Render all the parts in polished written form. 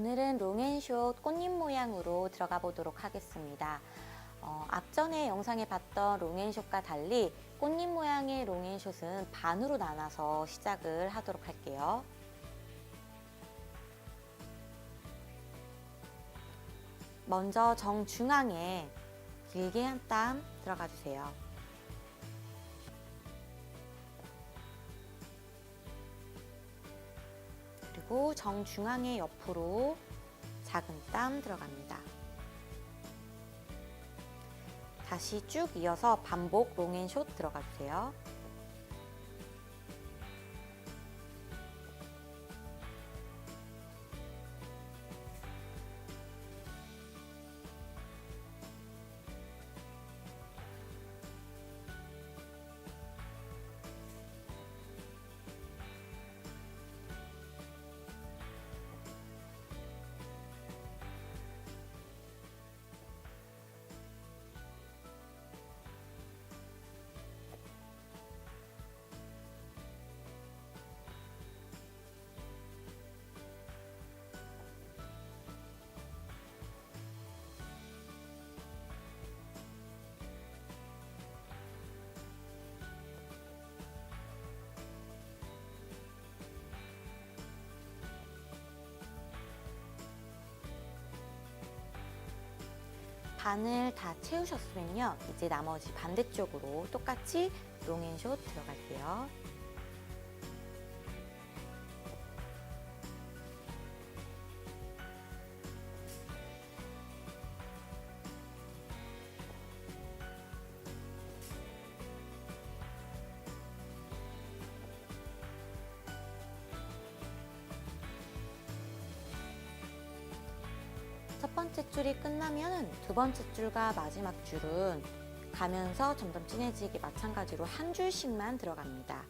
오늘은 롱앤숏 꽃잎 모양으로 들어가 보도록 하겠습니다. 앞전에 영상에 봤던 롱앤숏과 달리 꽃잎 모양의 롱앤숏은 반으로 나눠서 시작을 하도록 할게요. 먼저 정중앙에 길게 한 땀 들어가 주세요. 그리고 정중앙의 옆으로 작은 땀 들어갑니다. 다시 쭉 이어서 반복 롱앤숏 들어가 주세요. 반을 다 채우셨으면요, 이제 나머지 반대쪽으로 똑같이 롱앤숏 들어갈게요. 첫 번째 줄이 끝나면 두 번째 줄과 마지막 줄은 가면서 점점 진해지게 마찬가지로 한 줄씩만 들어갑니다.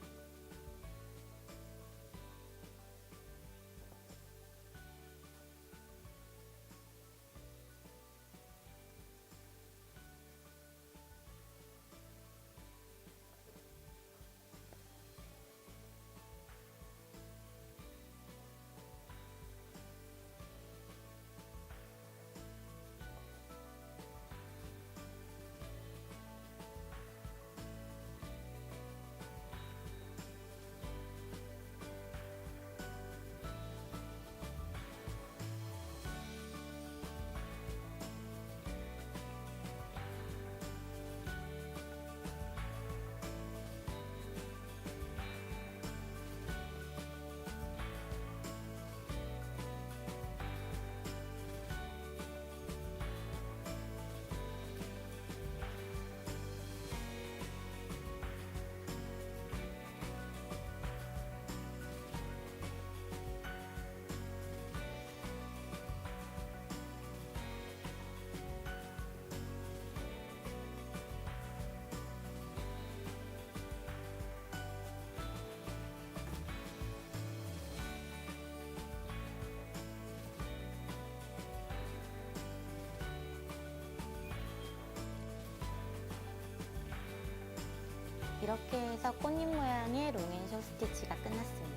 이렇게 해서 꽃잎 모양의 롱앤숏 스티치가 끝났습니다.